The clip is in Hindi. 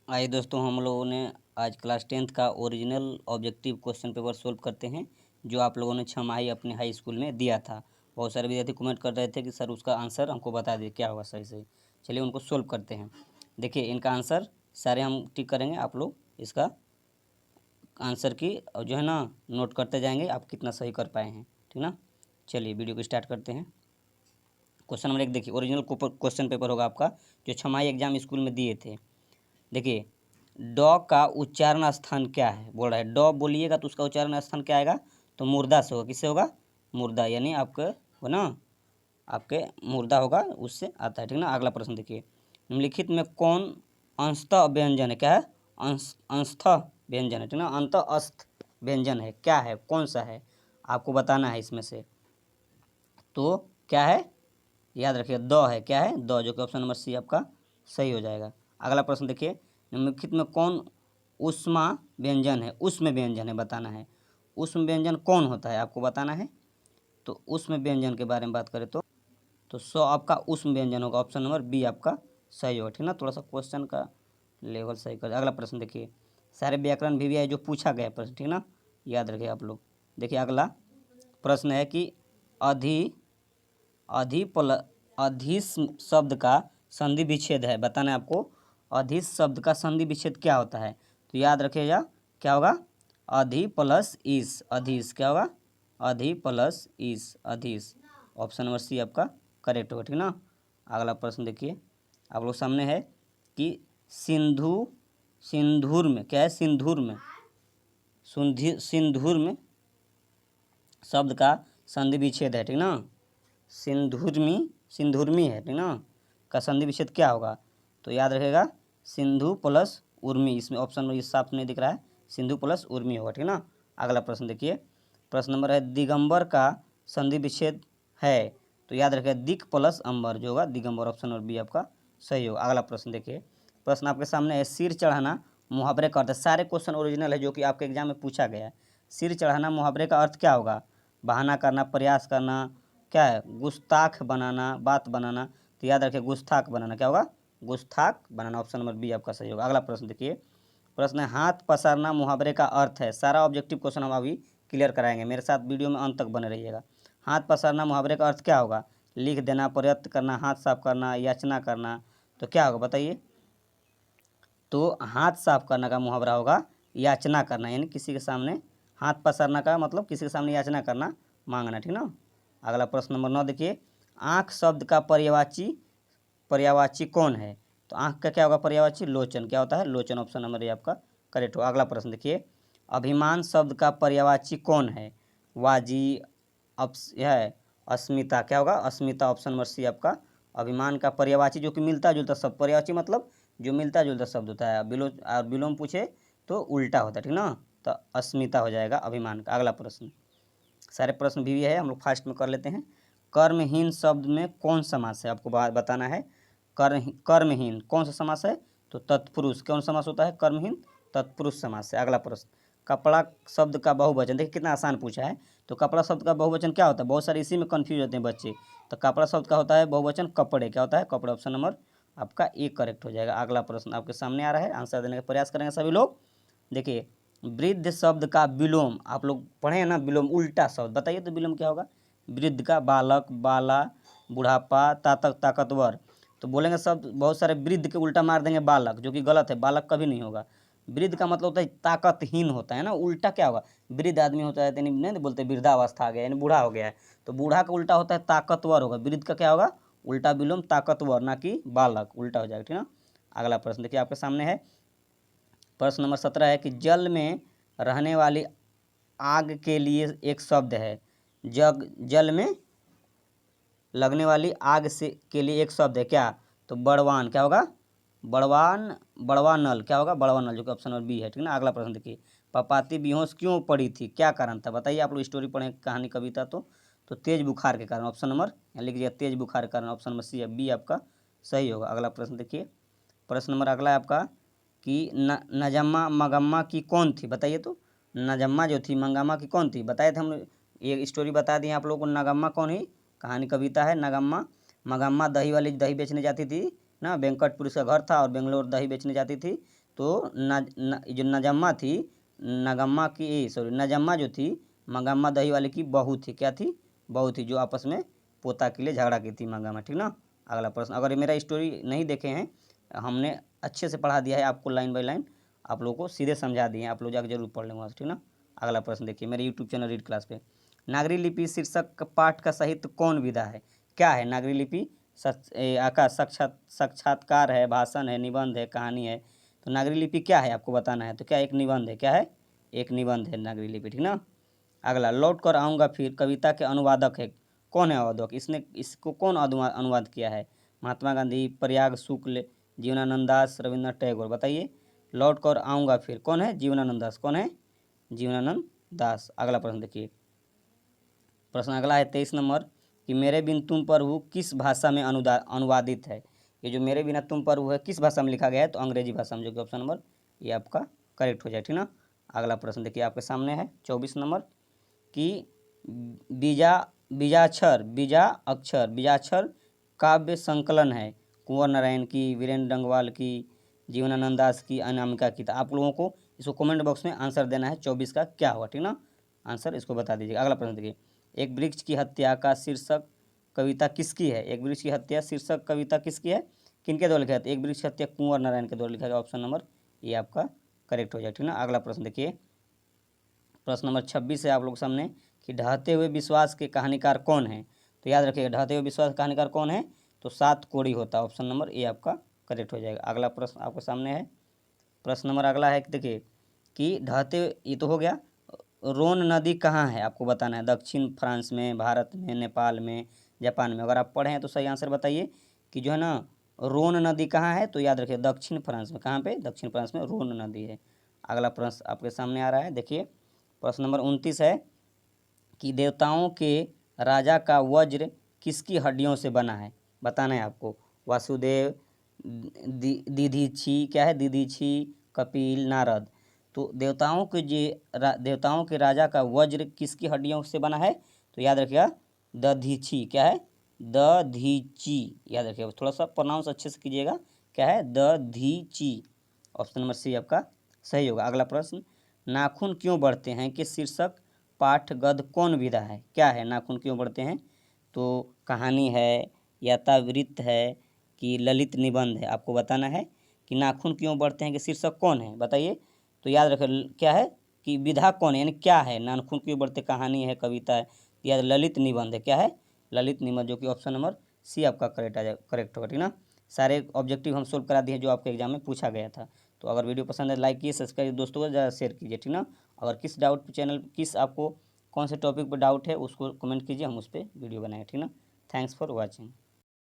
आइए दोस्तों, हम लोगों ने आज क्लास 10th का original objective question paper solve करते हैं, जो आप लोगों ने छमाही अपने हाई स्कूल में दिया था। बहुत सारे विद्यार्थी कमेंट कर रहे थे कि सर उसका आंसर हमको बता दिए क्या होगा सही से। चलिए उनको सोल्व करते हैं। देखिए इनका आंसर सारे हम टिक करेंगे, आप लोग इसका आंसर की जो है ना नोट करते जाएंगे, आप कितना सही कर पाए हैं, ठीक ना। चलिए वीडियो को स्टार्ट करते हैं। क्वेश्चन नंबर 1 देखिए, ओरिजिनल क्वेश्चन पेपर होगा आपका, जो छमाही एग्जाम स्कूल में दिए थे। देखिए डॉ का उच्चारण स्थान क्या है, बोल रहा है डॉ बोलिएगा तो उसका उच्चारण स्थान क्या आएगा, तो मुर्दा से होगा। किससे होगा? मुर्दा, यानी आपके हो ना, आपके मुर्दा होगा, उससे आता है, ठीक ना। अगला प्रश्न देखिए, निम्नलिखित में कौन अंशतः व्यंजन है? क्या है? अंशतः व्यंजन है, ठीक ना। अंतःस्थ व्यंजन है, क्या है, कौन सा है, आपको बताना है इसमें से। तो क्या है, याद रखिए द है, क्या है, द, जो कि ऑप्शन नंबर सी आपका सही हो जाएगा। अगला प्रश्न देखिए, निम्नलिखित में कौन उष्मा व्यंजन है? उष्म व्यंजन है, बताना है। उष्म व्यंजन कौन होता है, आपको बताना है। तो उष्म व्यंजन के बारे में बात करें तो सौ आपका उष्म व्यंजन होगा, ऑप्शन नंबर बी आपका सही होगा, ठीक ना। थोड़ा सा क्वेश्चन का लेवल सही कर। अगला प्रश्न देखिए, सारे व्याकरण भी है जो पूछा गया प्रश्न, ठीक ना, याद रखिए आप लोग। देखिए अगला प्रश्न है कि अधि अधिस शब्द का संधि विच्छेद है, बताना है आपको। अधिस शब्द का संधि विच्छेद क्या होता है, तो याद रखिएगा क्या होगा, अधि प्लस इस, अधिस क्या होगा, अधि प्लस इस, अधिस, ऑप्शन नंबर सी आपका करेक्ट होगा, ठीक ना। अगला प्रश्न देखिए आप लोग सामने है कि सिंधूर में क्या है, सिंधूर में सिंधूर में शब्द का संधि विच्छेद है, ठीक ना। सिंधुर्मी है, ठीक ना, का संधि विच्छेद क्या होगा, तो याद रखेगा सिंधु प्लस उर्मी, इसमें ऑप्शन में साफ नहीं दिख रहा है, सिंधु प्लस उर्मी होगा, ठीक ना। अगला प्रश्न देखिए, प्रश्न नंबर है दिगंबर का संधि विच्छेद है, तो याद रखेगा दिक प्लस अंबर, जो होगा दिगंबर, ऑप्शन नंबर बी आपका सही होगा। अगला प्रश्न देखिए, प्रश्न आपके सामने है सिर चढ़ाना मुहावरे का अर्थ। सारे क्वेश्चन ओरिजिनल है जो कि आपके एग्जाम में पूछा गया है। सिर चढ़ाना मुहावरे का अर्थ क्या होगा? बहाना करना, प्रयास करना, क्या है, गुस्ताख बनाना, बात बनाना। तो याद रखिए गुस्ताख बनाना, क्या होगा, गुस्ताख बनाना, ऑप्शन नंबर बी आपका सही होगा। अगला प्रश्न देखिए, प्रश्न है हाथ पसारना मुहावरे का अर्थ है। सारा ऑब्जेक्टिव क्वेश्चन हम अभी क्लियर कराएंगे, मेरे साथ वीडियो में अंत तक बने रहिएगा। हाथ पसारना मुहावरे का अर्थ क्या होगा? लिख देना, प्रयत्न करना, हाथ साफ करना, याचना करना। तो क्या होगा बताइए, तो हाथ साफ करना का मुहावरा होगा याचना करना, यानी किसी के सामने हाथ पसारना का मतलब किसी के सामने याचना करना, मांगना, ठीक ना। अगला प्रश्न नंबर 9 देखिए, आँख शब्द का पर्यायवाची कौन है? तो आँख का क्या होगा पर्यायवाची? लोचन, क्या होता है, लोचन, ऑप्शन नंबर ए आपका करेक्ट होगा। अगला प्रश्न देखिए, अभिमान शब्द का पर्यायवाची कौन है? वाजी, यह है अस्मिता, क्या होगा, अस्मिता, ऑप्शन नंबर सी आपका अभिमान का पर्यायवाची, जो कि मिलता जुलता शब्द, पर्यायवाची मतलब जो मिलता जुलता शब्द होता है। विलोम पूछे तो उल्टा होता है, ठीक ना, तो अस्मिता हो जाएगा अभिमान का। अगला प्रश्न, सारे प्रश्न भी है, हम लोग फास्ट में कर लेते हैं। कर्महीन शब्द में कौन समास है, आपको बताना है। कर्महीन कौन सा समास है, तो तत्पुरुष, कौन समास होता है, कर्महीन तत्पुरुष समास है। अगला प्रश्न, कपड़ा शब्द का बहुवचन, देखिए कितना आसान पूछा है। तो कपड़ा शब्द का बहुवचन क्या होता है, बहुत सारे इसी में कंफ्यूज होते हैं बच्चे। तो कपड़ा शब्द का होता है बहुवचन कपड़े, क्या होता है, कपड़े, ऑप्शन नंबर आपका एक करेक्ट हो जाएगा। अगला प्रश्न आपके सामने आ रहा है, आंसर देने का प्रयास करेंगे सभी लोग। देखिए वृद्ध शब्द का विलोम, आप लोग पढ़े हैं ना, विलोम उल्टा शब्द, बताइए तो विलोम क्या होगा? वृद्ध का बालक, बाला, बुढ़ापा, ताकतवर। तो बोलेंगे शब्द बहुत सारे, वृद्ध के उल्टा मार देंगे बालक, जो कि गलत है, बालक कभी नहीं होगा। वृद्ध का मतलब होता है ताकतहीन होता है ना, उल्टा क्या होगा, वृद्ध आदमी होता है यानी नहीं बोलते वृद्धावस्था आ गया यानी बूढ़ा हो गया है, तो बूढ़ा का उल्टा होता है ताकतवर होगा। वृद्ध का क्या होगा, उल्टा विलोम ताकतवर, ना कि बालक, उल्टा हो जाएगा, ठीक ना। अगला प्रश्न देखिए आपके सामने है, प्रश्न नंबर 17 है कि जल में रहने वाली आग के लिए एक शब्द है। जल में लगने वाली आग से के लिए एक शब्द है, क्या, तो बड़वान, क्या होगा, बड़वानल, क्या होगा, बड़वानल, जो कि ऑप्शन नंबर बी है, ठीक ना। अगला प्रश्न देखिए, पपाती बेहोश क्यों पड़ी थी, क्या कारण था, बताइए। आप लोग स्टोरी पढ़ें, कहानी कविता, तो तेज बुखार के कारण, ऑप्शन नंबर लिख दिया तेज बुखार के कारण, ऑप्शन नंबर सी है, बी आपका सही होगा। अगला प्रश्न देखिए, प्रश्न नंबर अगला है आपका कि नजम्मा मगम्मा की कौन थी, बताइए तो। नजम्मा जो थी मंगम्मा की कौन थी, बताए थे हम, ये स्टोरी बता दी आप लोगों को। नगम्मा कौन ही, कहानी कविता है नगम्मा। मगम्मा दही वाली, दही बेचने जाती थी ना, वेंकटपुर उसका घर था और बेंगलोर दही बेचने जाती थी। तो जो नजम्मा थी, नगम्मा की सॉरी नजम्मा जो थी मंगम्मा दही वाले की बहू थी, क्या थी, बहू थी, जो आपस में पोता के लिए झगड़ा की थी मंगम्मा, ठीक ना। अगला प्रश्न, अगर मेरा स्टोरी नहीं देखे हैं, हमने अच्छे से पढ़ा दिया है आपको लाइन बाय लाइन, आप लोगों को सीधे समझा दिए हैं, आप लोग जाकर जरूर पढ़ लेंगे वहाँ से, ठीक ना। अगला प्रश्न देखिए मेरे यूट्यूब चैनल रीड क्लास पे, नागरी लिपि शीर्षक पाठ का साहित्य कौन विधा है, क्या है नागरी लिपि, साक्षात्कार है, भाषण है, निबंध है, कहानी है। तो नागरी लिपि क्या है आपको बताना है, तो क्या एक निबंध है, क्या है, एक निबंध है नागरी लिपि, ठीक ना। अगला लौट कर आऊँगा फिर कविता के अनुवादक है, कौन है अनुवादक, इसको कौन अनुवाद किया है, महात्मा गांधी, प्रयाग शुक्ल, जीवनानंद दास, रविन्द्रनाथ टैगोर, बताइए। लौट कर आऊँगा फिर कौन है, जीवनानंद दास, कौन है, जीवनानंद दास। अगला प्रश्न देखिए, प्रश्न अगला है 23 नंबर कि मेरे बिन तुम पर हूँ किस भाषा में अनुवादित है। ये जो मेरे बिना तुम पर हूँ है किस भाषा में लिखा गया है, तो अंग्रेजी भाषा में, जो कि ऑप्शन नंबर ये आपका करेक्ट हो जाए, ठीक ना। अगला प्रश्न देखिए आपके सामने है 24 नंबर कि बीजाक्षर काव्य संकलन है, कुंवर नारायण की, वीरेंद्र डंगवाल की, जीवनानंद दास की, अनामिका की। तो आप लोगों को इसको कमेंट बॉक्स में आंसर देना है 24 का क्या होगा, ठीक ना, आंसर इसको बता दीजिएगा। अगला प्रश्न देखिए, एक वृक्ष की हत्या का शीर्षक कविता किसकी है, एक वृक्ष की हत्या शीर्षक कविता किसकी है, किनके द्वारा लिखा है, एक वृक्ष की हत्या कुंवर नारायण के द्वारा लिखा गया, ऑप्शन नंबर ये आपका करेक्ट हो जाए, ठीक ना। अगला प्रश्न देखिए, प्रश्न नंबर 26 है आप लोग सामने कि ढहते हुए विश्वास के कहानीकार कौन है। तो याद रखिएगा ढहते हुए विश्वास का कहानीकार कौन है, तो सात कोड़ी होता है, ऑप्शन नंबर ए आपका करेक्ट हो जाएगा। अगला प्रश्न आपके सामने है, प्रश्न नंबर अगला है कि देखिए कि ढहते, ये तो हो गया, रोन नदी कहाँ है आपको बताना है, दक्षिण फ्रांस में, भारत में, नेपाल में, जापान में। अगर आप पढ़े हैं तो सही आंसर बताइए कि जो है ना रोन नदी कहाँ है, तो याद रखिए दक्षिण फ्रांस में, कहाँ पे, दक्षिण फ्रांस में रोन नदी है। अगला प्रश्न आपके सामने आ रहा है, देखिए प्रश्न नंबर 29 है कि देवताओं के राजा का वज्र किसकी हड्डियों से बना है, बताना है आपको। वासुदेव, दीधीची, क्या है, दीधीची, कपिल, नारद। तो देवताओं के राजा का वज्र किसकी हड्डियों से बना है, तो याद रखिएगा दधीची, क्या है, दधीची, याद रखिएगा, थोड़ा सा प्रोनाउंस अच्छे से कीजिएगा, क्या है, दधीची, ऑप्शन नंबर सी आपका सही होगा। अगला प्रश्न, नाखून क्यों बढ़ते हैं कि शीर्षक पाठ गद्य कौन विधा है, क्या है नाखून क्यों बढ़ते हैं, तो कहानी है, यातावृत्त है, कि ललित निबंध है। आपको बताना है कि नाखून क्यों बढ़ते हैं कि शीर्षक कौन है, बताइए। तो याद रखें क्या है कि विधा कौन है, यानी क्या है, नाखून क्यों बढ़ते, कहानी है, कविता है, या ललित निबंध है, क्या है, ललित निबंध, जो कि ऑप्शन नंबर सी आपका करेक्ट होगा, ठीक ना। सारे ऑब्जेक्टिव हम सोल्व करा दिए जो आपके एग्जाम में पूछा गया था। तो अगर वीडियो पसंद है लाइक कीजिए, सब्सक्राइब दोस्तों को ज़्यादा शेयर कीजिए, ठीक ना। अगर किस डाउट चैनल किस आपको कौन से टॉपिक पर डाउट है उसको कमेंट कीजिए, हम उस पर वीडियो बनाएं, ठीक ना। Thanks for watching.